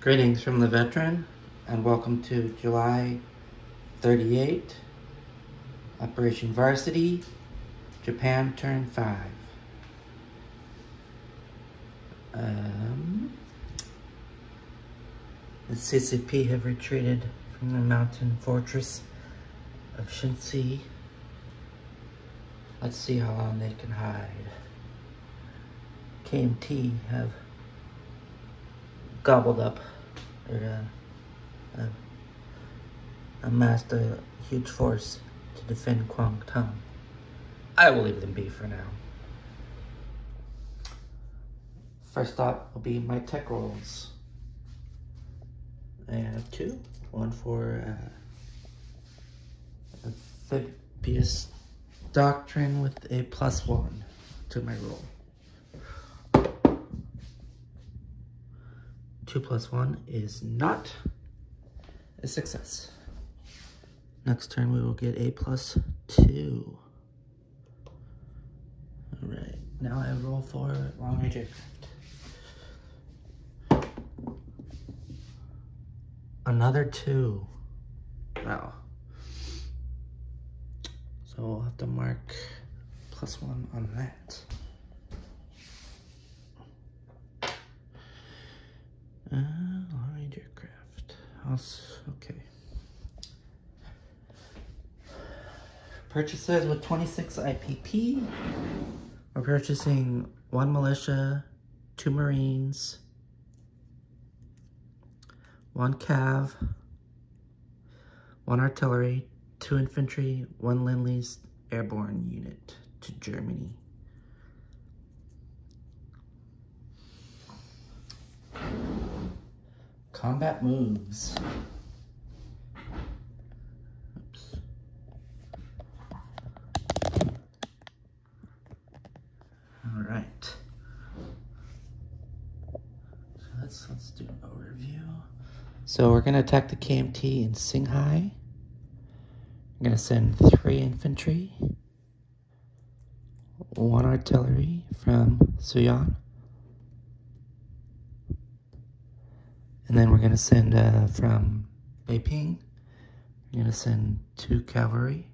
Greetings from the veteran, and welcome to July 38, Operation Varsity, Japan Turn 5. The CCP have retreated from the mountain fortress of Shinsi. Let's see how long they can hide. KMT have gobbled up or amassed a huge force to defend Kwangtung. I will leave them be for now. First stop will be my tech rolls. I have two. One for amphibious doctrine with a +1 to my roll. 2 + 1 is not a success. Next turn we will get a +2. Alright, now I roll for long range aircraft. Another 2. Wow. So we'll have to mark +1 on that. Long range aircraft. Okay. Purchases with 26 IPP. We're purchasing 1 militia, 2 marines, 1 cav, 1 artillery, 2 infantry, 1 Lend-Lease airborne unit to Germany. Combat moves. Oops. All right. So let's do an overview. So we're gonna attack the KMT in Singhai. I'm gonna send 3 infantry, 1 artillery from Suyan. And then we're gonna send from Beiping, we're gonna send 2 cavalry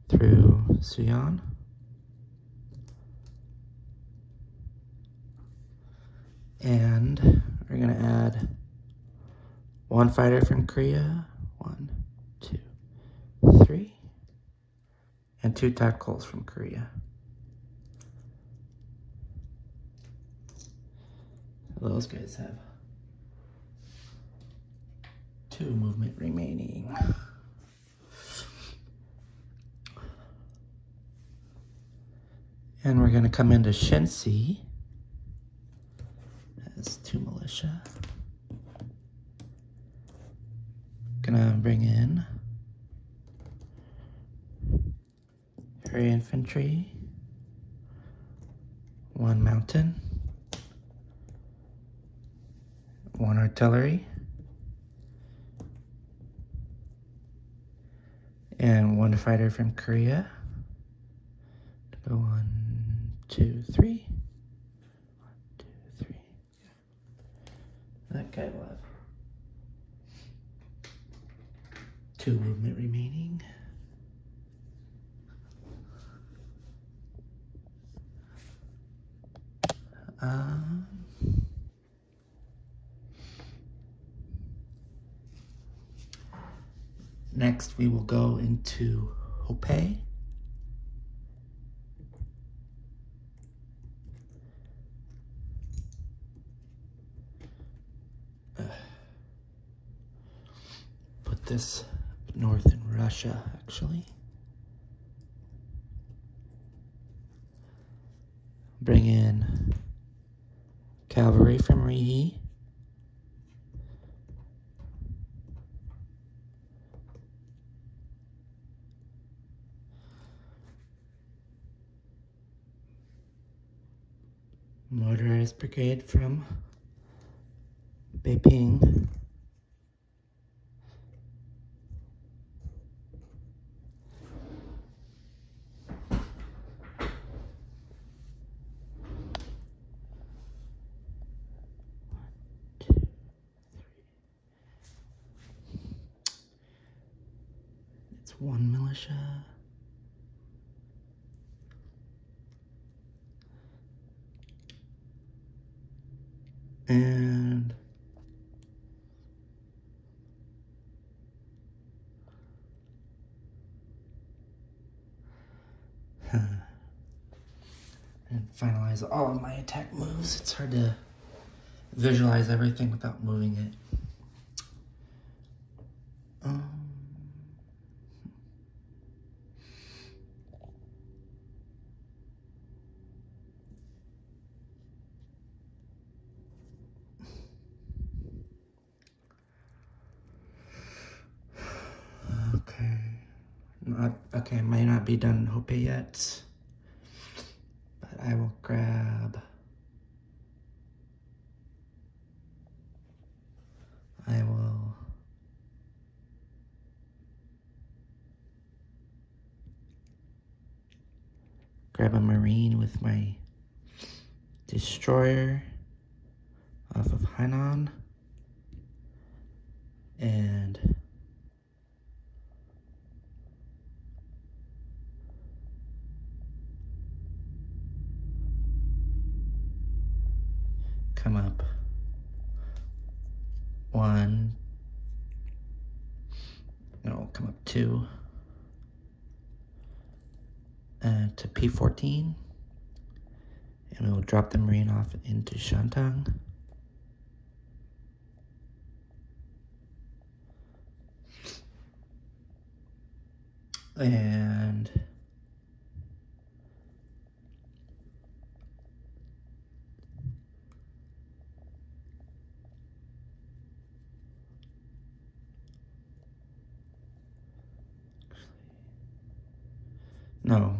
through Suyan. And we're gonna add 1 fighter from Korea, 1, 2, 3, and 2 tacticals from Korea. Those guys have 2 movement remaining. And we're gonna come into Shensi as 2 militia. Gonna bring in heavy infantry, 1 mountain, 1 artillery, and 1 fighter from Korea. Go 1, 2, 3. 1, 2, 3. That guy will have 2 movement remaining. Next, we will go into Hopei. Put this north in Russia, actually. Bring in cavalry from Rihi. Motorized brigade from Beiping. That's one militia. And finalize all of my attack moves. It's hard to visualize everything without moving it. Okay, I might not be done Hope yet, but I will grab. I will grab a Marine with my Destroyer off of Hainan, and come up one, no, come up two, to P14, and we'll drop the Marine off into Shantung. And no,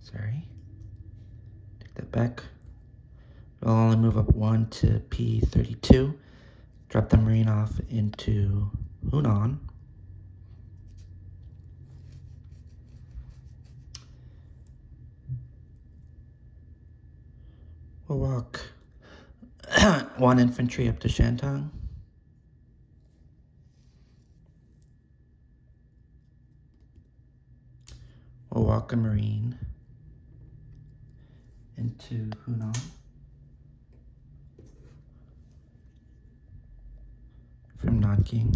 sorry, take that back. We'll only move up one to P32, drop the Marine off into Hunan. We'll walk one infantry up to Shantung. We'll walk a Marine into Hunan. From Nanking.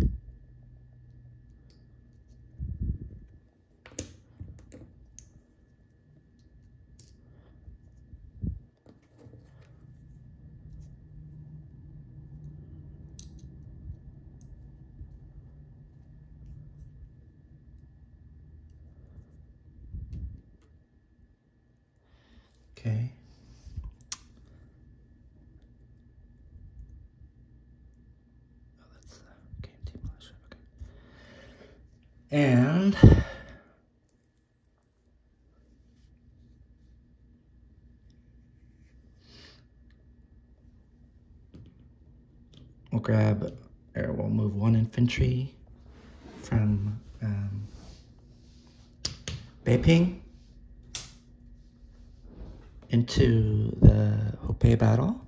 Okay. Oh, that's KMT militia. Okay. And we'll move one infantry from Beiping into the Hopei battle.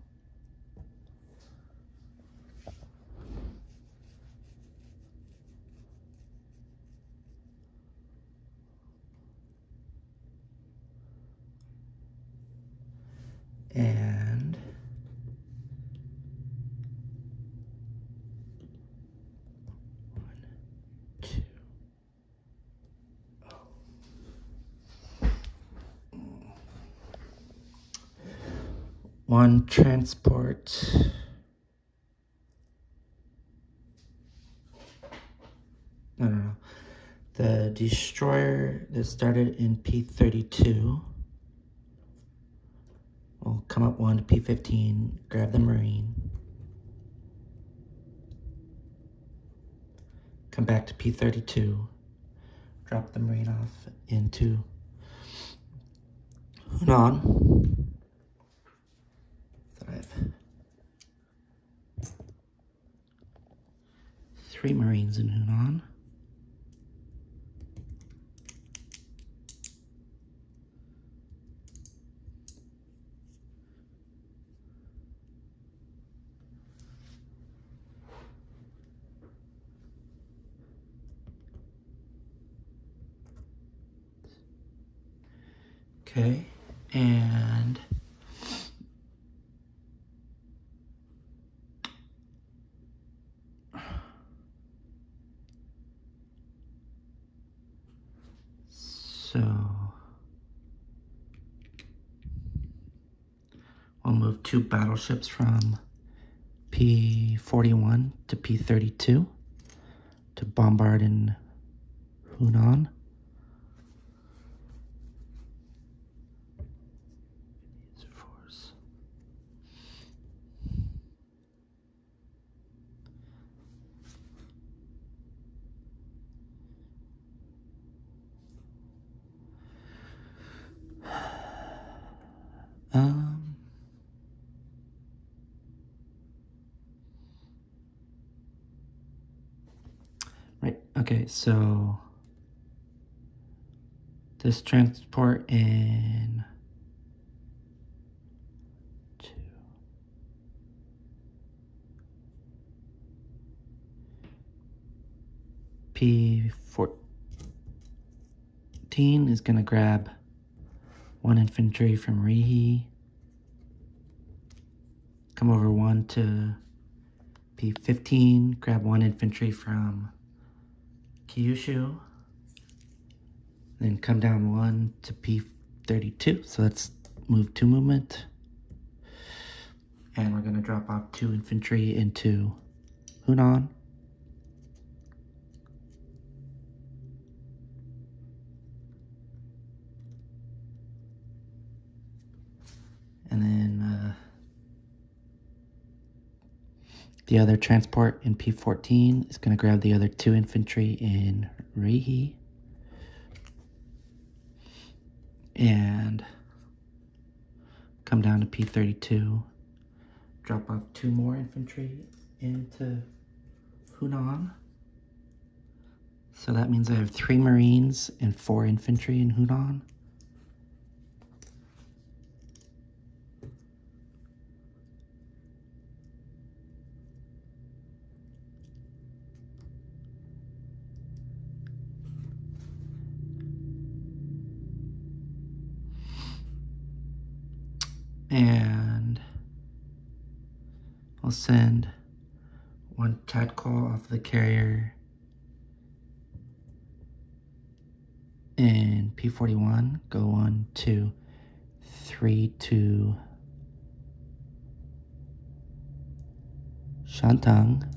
And one transport. No. The destroyer that started in P32 will come up one to P15, grab the Marine, come back to P32, drop the Marine off into Hunan. So I have 3 Marines in Hunan. Okay, and so we'll move 2 battleships from P41 to P32 to bombard in Hunan. Right, okay, so this transport in P14 is going to grab 1 infantry from Rihi, come over 1 to P15, grab 1 infantry from Kyushu, then come down 1 to P32. So let's move 2 movement. And we're going to drop off 2 infantry into Hunan. And then the other transport in P14 is going to grab the other 2 infantry in Rihi. And come down to P32, drop off 2 more infantry into Hunan. So that means I have 3 Marines and 4 infantry in Hunan. And I'll send 1 tactical off the carrier in P41, go 1, 2, 3 to Shantang.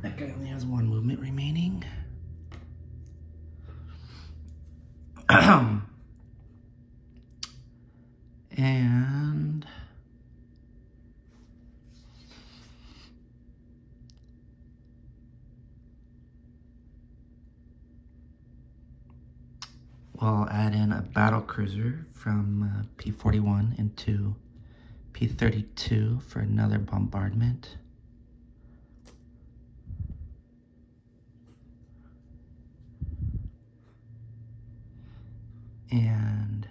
That guy only has 1 movement remaining. And we'll add in a battle cruiser from P41 into P32 for another bombardment. And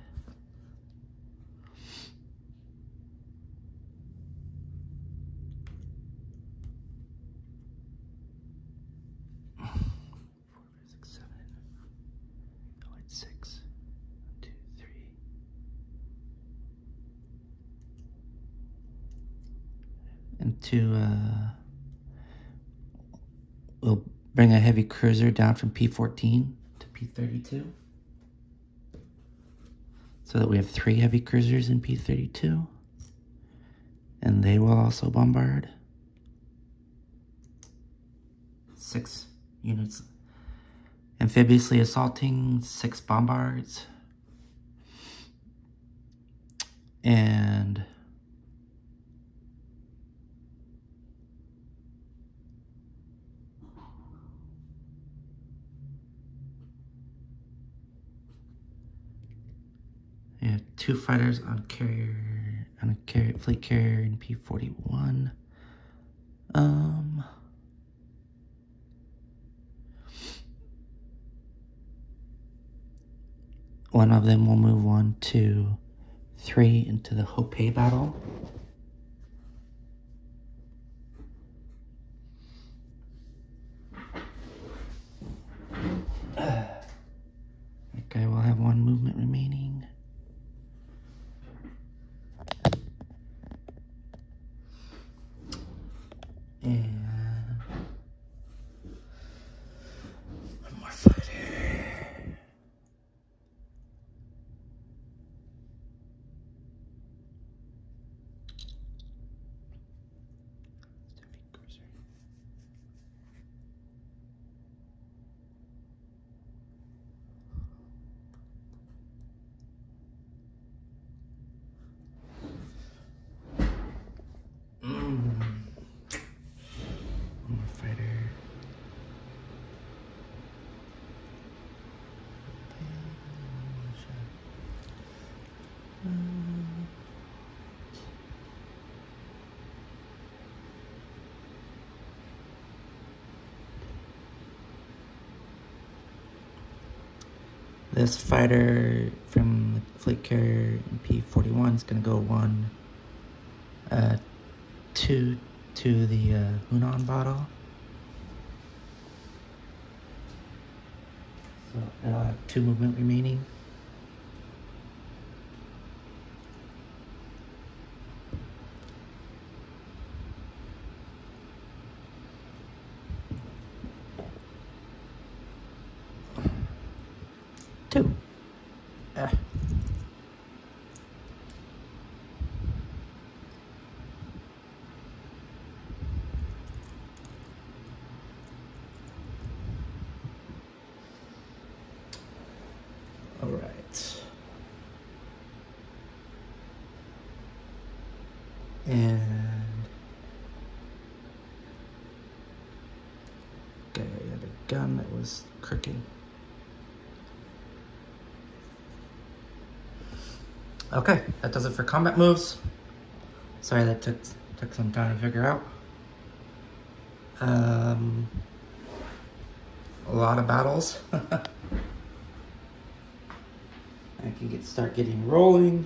we'll bring a heavy cruiser down from P14 to P32 so that we have 3 heavy cruisers in P32, and they will also bombard. 6 units amphibiously assaulting, 6 bombards, and we have 2 fighters on a fleet carrier in P41. One of them will move 1, 2, 3 into the Hope battle. guy will have one movement remaining. And one more fighter. This fighter from the fleet carrier P-41 is going to go 2 to the Hunan bottle. So it'll have 2 movement remaining. All right. And okay, I had a gun that was crooked. Okay, that does it for combat moves. Sorry that took some time to figure out. A lot of battles. I can start getting rolling.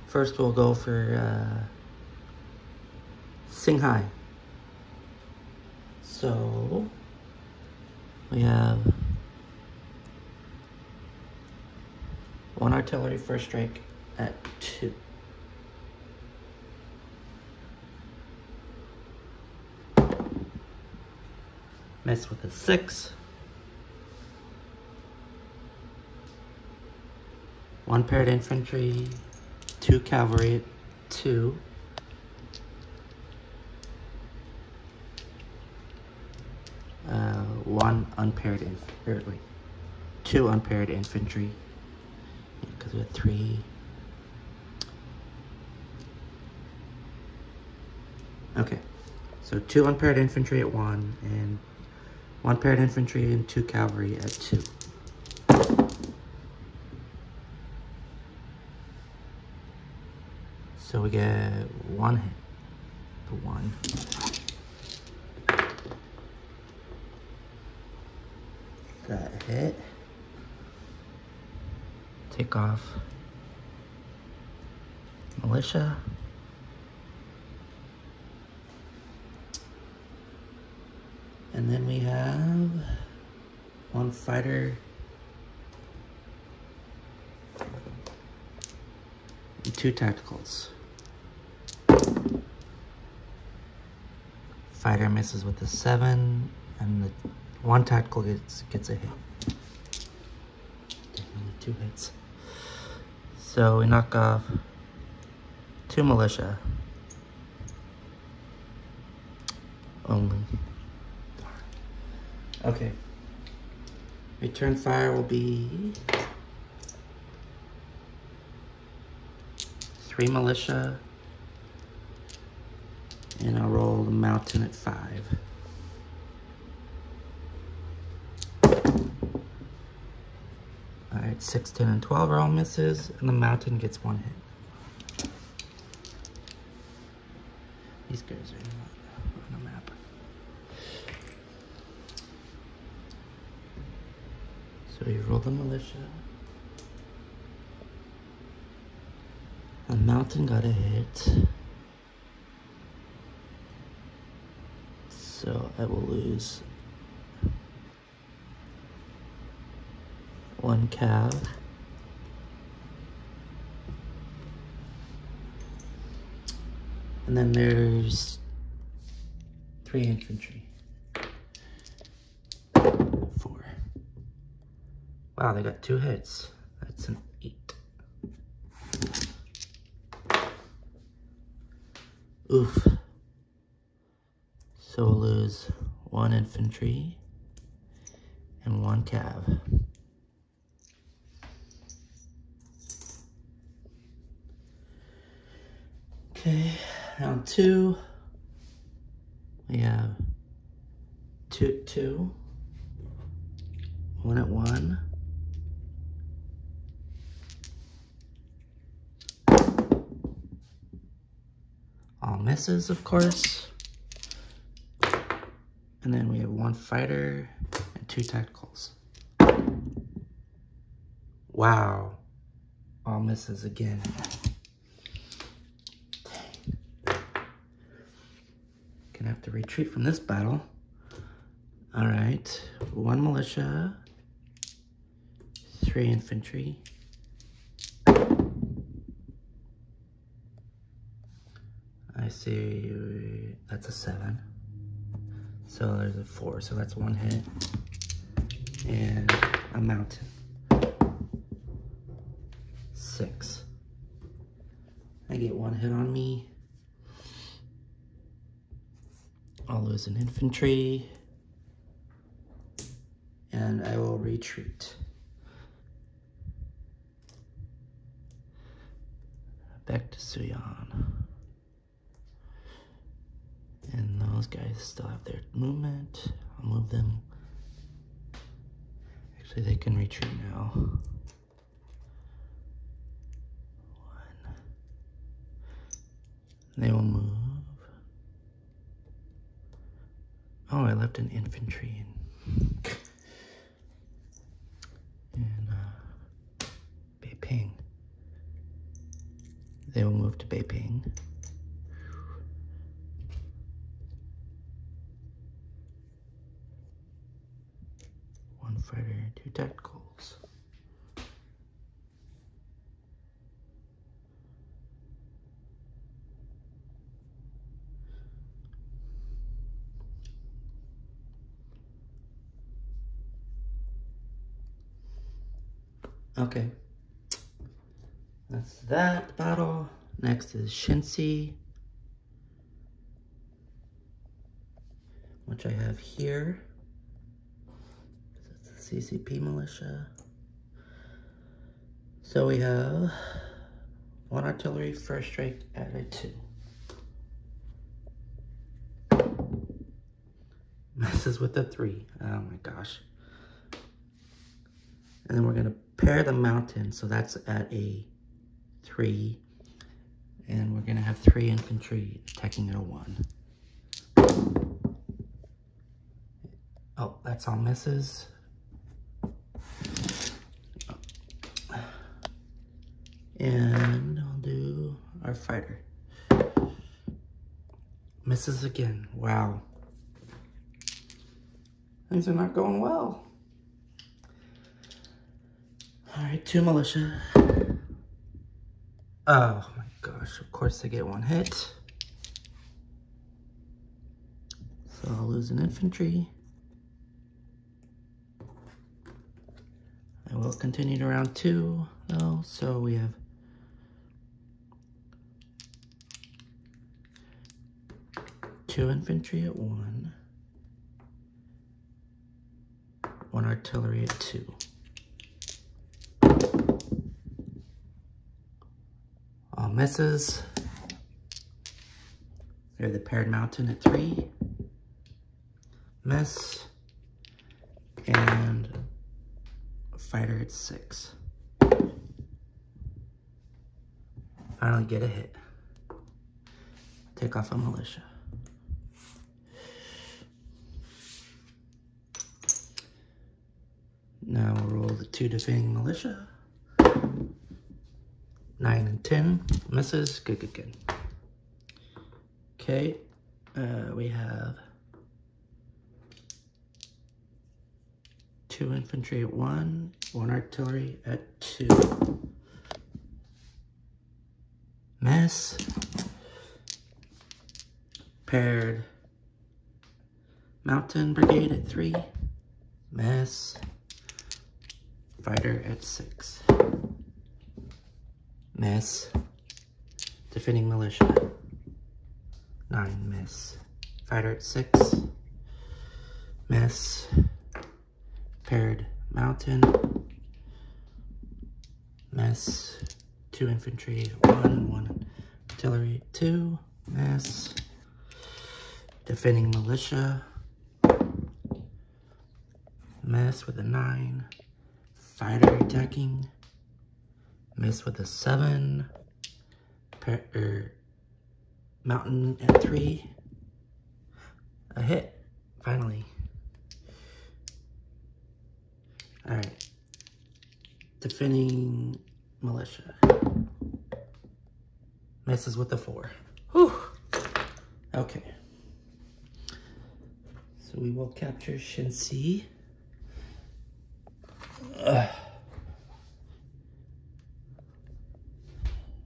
First we'll go for Shanghai. So we have 1 artillery first strike at 2. Miss with a 6. 1 paired infantry, 2 cavalry at 2. One unpaired infantry, 2 unpaired infantry, because we have 3. Okay, so 2 unpaired infantry at 1, and 1 paired infantry and 2 cavalry at 2. So we get 1 hit. The 1. That hit. Take off militia. And then we have 1 fighter and 2 tacticals. Fighter misses with the 7, and the 1 tactical gets a hit. Only 2 hits. So we knock off 2 militia. Only. Okay. Return fire will be 3 militia. And I'll roll the mountain at 5. Alright, 6, 10, and 12 are all misses, and the mountain gets 1 hit. These guys are not on the map. So we roll the militia. The mountain got a hit. So I will lose 1 cav. And then there's 3 infantry. 4. Wow, they got 2 hits. That's an 8. Oof. So we'll lose 1 infantry and 1 cav. Okay, round 2. We have 2 at 2, 1 at 1. All misses, of course. And then we have 1 fighter and 2 tacticals. Wow. All misses again. Dang. Gonna have to retreat from this battle. All right, 1 militia, 3 infantry. I see, that's a 7. So there's a 4, so that's 1 hit. And a mountain. 6. I get 1 hit on me. I'll lose an infantry. And I will retreat. Back to Suyan. And those guys still have their movement. I'll move them. Actually, they can retreat now. 1. They will move. Oh, I left an infantry in. Beiping. They will move to Beiping. One fighter, 2 tacticals. Okay. That's that battle. Next is Shinsi, which I have here. That's the CCP militia. So we have 1 artillery, first strike, added 2. Messes with the 3. Oh my gosh. And then we're gonna pair the mountain, so that's at a 3. And we're gonna have 3 infantry attacking at a 1. Oh, that's all misses. And I'll do our fighter. Misses again. Wow. Things are not going well. All right, 2 militia. Oh my gosh, of course they get 1 hit. So I'll lose an infantry. I will continue to round 2 though, so we have 2 infantry at 1, 1 artillery at 2. All misses. They're the paired mountain at 3. Miss. And a fighter at 6. Finally get a hit. Take off a militia. Now we'll roll the 2 defending militia. 9 and 10. Misses. Good, good, good. Okay. We have 2 infantry at 1, 1 artillery at 2. Miss. Paired mountain brigade at 3. Miss. Fighter at 6. Miss. Defending militia. 9. Miss. Fighter at 6. Miss. Paired mountain. Miss. 2 infantry, 1, 1 artillery, 2. Miss. Defending militia. Miss with a 9. Fighter attacking. Miss with a 7. Mountain at 3. A hit, finally. Alright. Defending militia. Misses with the 4. Whew. Okay. So we will capture Shinsi.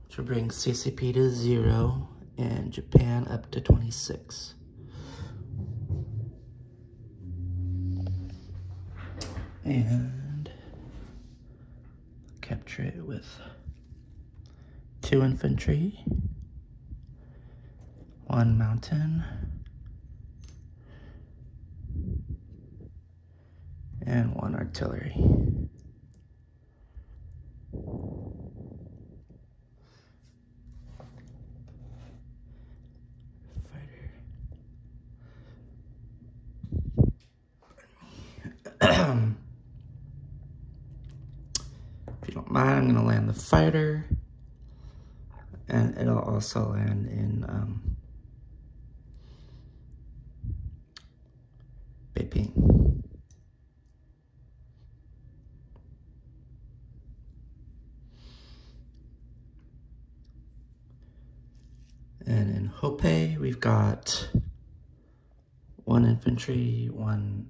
Which will bring CCP to 0 and Japan up to 26. And capture it with 2 infantry, 1 mountain, and 1 artillery. Fighter. If you don't mind, I'm gonna land the fighter, and it'll also land in Beiping. And in Hopei, we've got 1 infantry, 1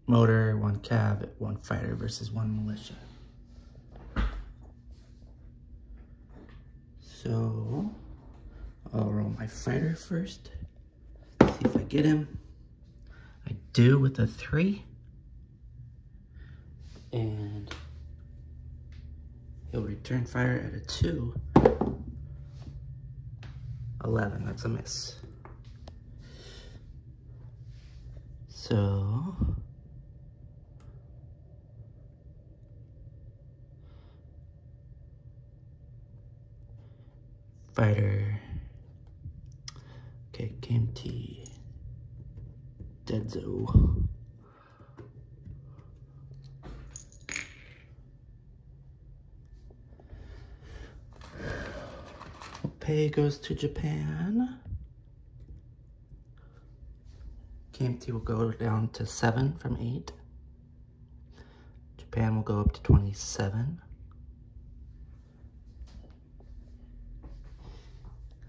motor, 1 cav, 1 fighter versus 1 militia. So I'll roll my fighter first. See if I get him. I do with a 3. And he'll return fire at a 2. 11, that's a miss. So fighter, okay, KMT, Deadzo. Pay goes to Japan. KMT will go down to 7 from 8. Japan will go up to 27.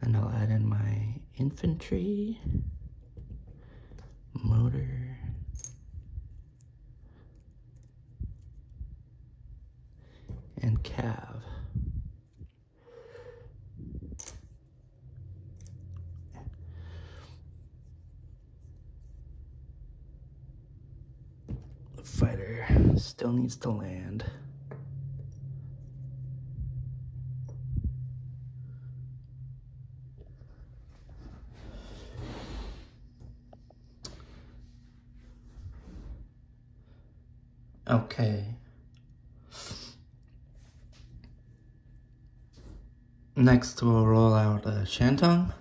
And I'll add in my infantry, motor, and cav. The fighter still needs to land. Okay. Next, we'll roll out Shantung.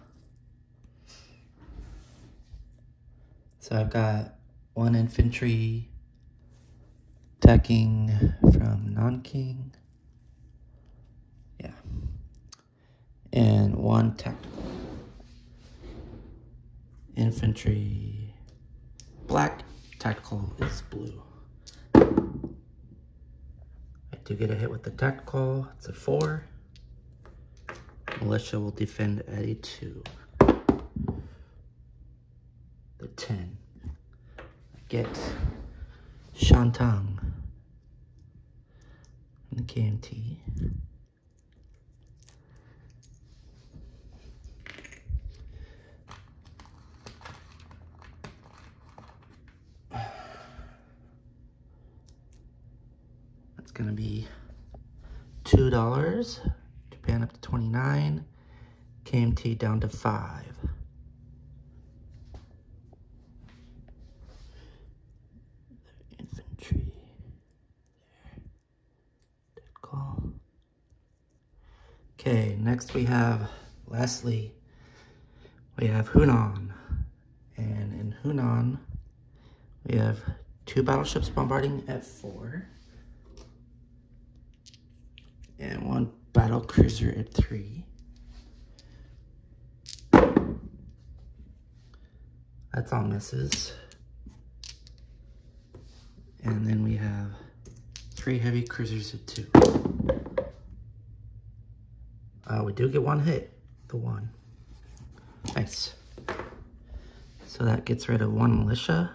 So I've got 1 infantry attacking from Nanking. Yeah. And 1 tactical. Infantry black, tactical is blue. I do get a hit with the tactical, it's a 4. Militia will defend at a 2. The 10. I get Shantung and the KMT. That's gonna be $2. Japan up to 29. KMT down to 5. Infantry. There. Dead call. Okay, next we have, lastly, we have Hunan. And in Hunan, we have 2 battleships bombarding at 4. And 1 battle cruiser at 3. That's all misses. And then we have 3 heavy cruisers at 2. We do get 1 hit, the 1. Nice. So that gets rid of 1 militia.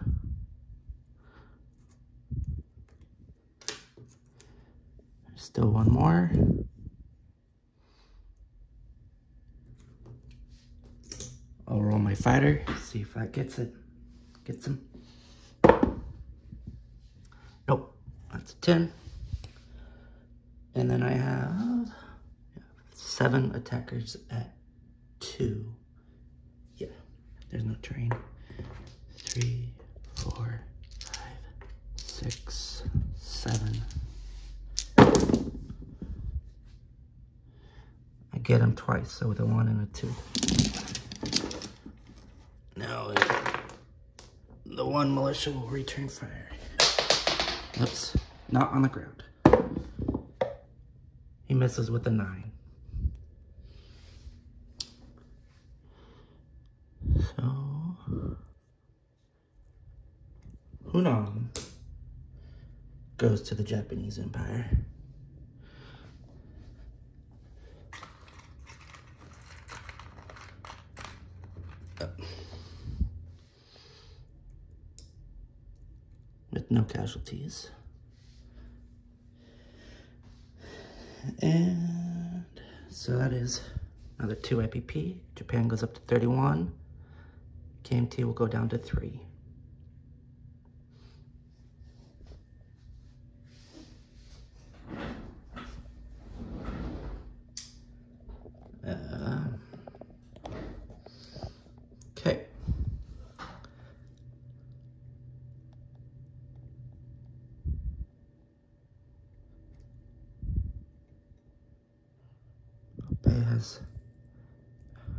Still 1 more. I'll roll my fighter, see if that gets it. Gets him. Nope, that's a 10. And then I have 7 attackers at 2. Yeah, there's no terrain. 3, 4, 5, 6, 7. I get him twice, so with a 1 and a 2. Now the 1 militia will return fire. Oops, not on the ground. He misses with a 9. So Hunan goes to the Japanese Empire. With no casualties. And so that is another 2 IPP. Japan goes up to 31. KMT will go down to 3. Okay. Bay has,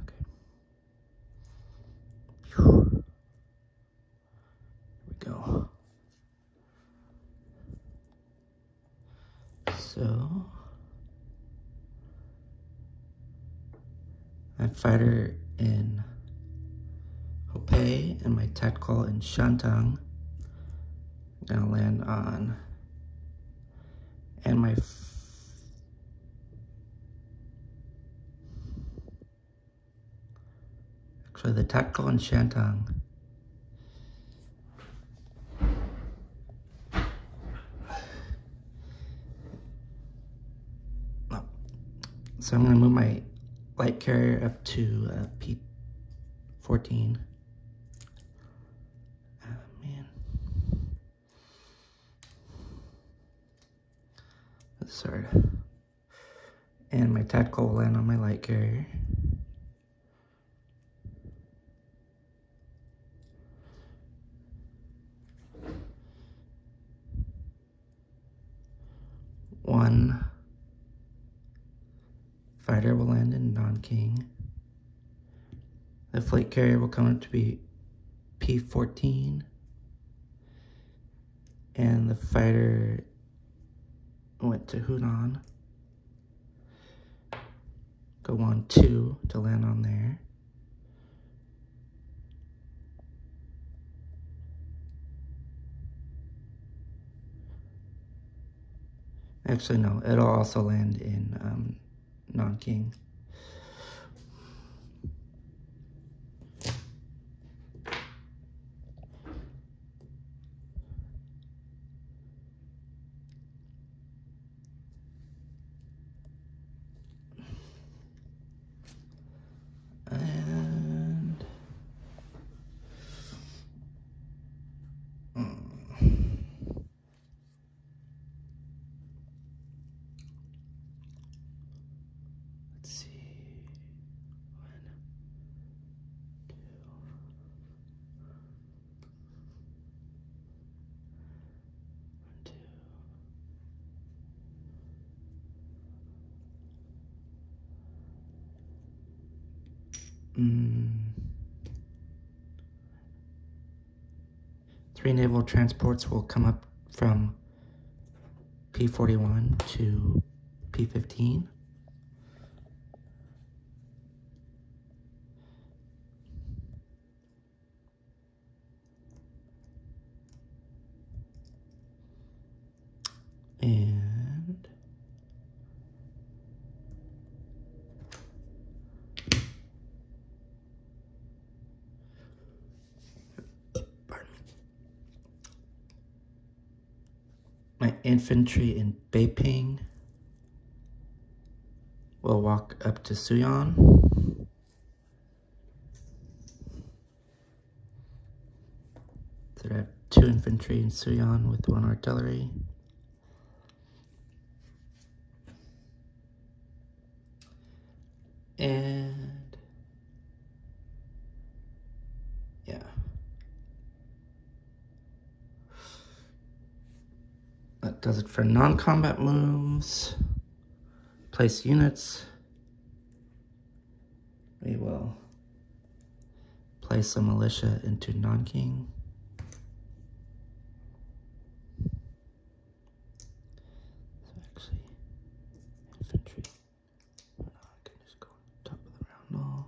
okay. Here we go. So my fighter in Hopei and my tactical in Shantung. I'm gonna land on, and my actually the tactical in Shantung. Oh. So I'm gonna move my light carrier up to P14. Man. Sorry. And my tactical will land on my light carrier. One fighter will land in Nanking. The fleet carrier will come up to be P14. And the fighter went to Hunan. Go on 2 to land on there. Actually, no, it'll also land in Nanking. 3 naval transports will come up from P41 to P15. And my infantry in Beiping will walk up to Suyan. So I have 2 infantry in Suyan with 1 artillery. And yeah. That does it for non-combat moves. Place units. We will place a militia into Nanking. So actually, infantry. I can just go on top of the roundel.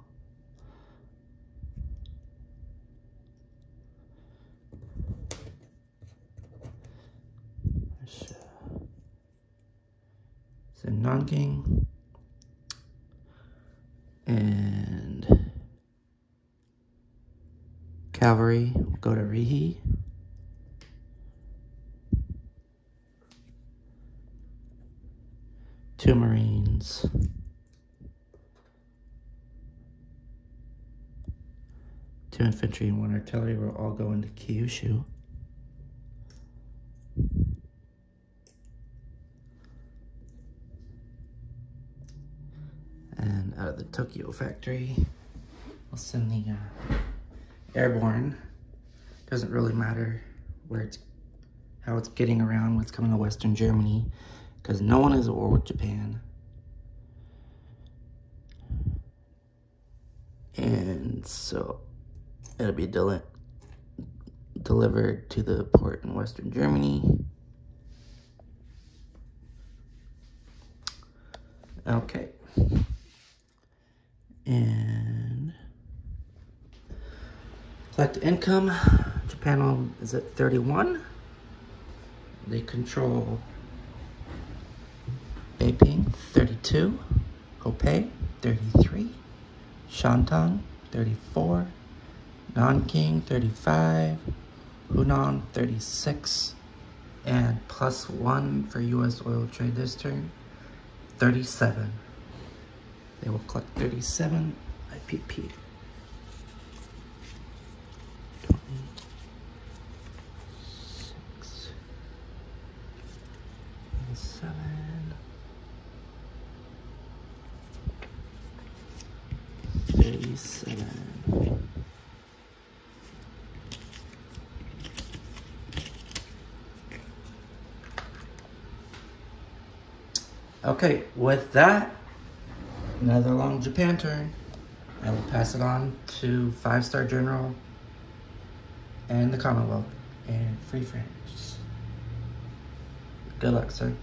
So Nanking. And cavalry will go to Rihi. Two Marines. Two infantry and 1 artillery will all go into Kyushu. And out of the Tokyo factory, I'll send the airborne. Doesn't really matter where it's, how it's getting around, what's coming to Western Germany, because no one is at war with Japan. And so it'll be delivered to the port in Western Germany. Okay. And collect income. Japan is at 31. They control Beiping, 32. Hopei, 33. Shantung, 34. Nanking, 35. Hunan, 36. And +1 for U.S. oil trade this turn, 37. They will collect 37 IPP. 26, 27, 37. Okay, with that, another long Japan turn. I will pass it on to 5-star General and the Commonwealth and Free France. Good luck, sir.